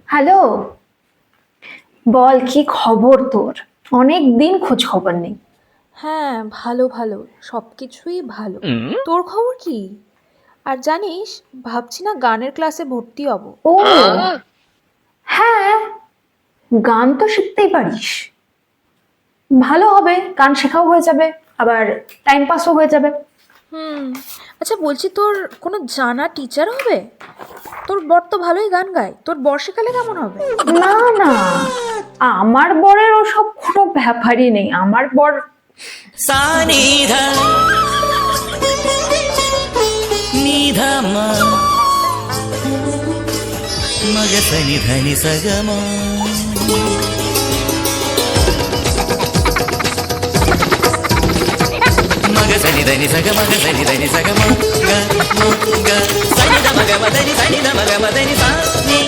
Hello, বল কি খবর তোর? অনেক দিন খোঁজ খবর নেই। হ্যাঁ, ভালো ভালো, সব কিছুই ভালো। তোর খবর কি? আর জানিস, ভাবছি না গানের ক্লাসে ভর্তি হব। ও হ্যাঁ, গান তো শিখতেই পারিস। ভালো হবে, গান শেখাও হয়ে যাবে, আবার টাইম পাসও হয়ে যাবে। হুম। আচ্ছা, বলছি তোর কোনো জানা টিচার হবে? তোর বর তো ভালোই গান গায়, তোর বর শেখালে কেমন হবে? না না, আমার বরের ওসব কোনো ব্যাপারই নেই। আমার বর সানিধা নিধা মা মগ সনি ধনি সগম మగ సని దని సగ మగ సని దని సగ మ గ మ గ సని ద మగ మదని సని ద మగ మదని సా ని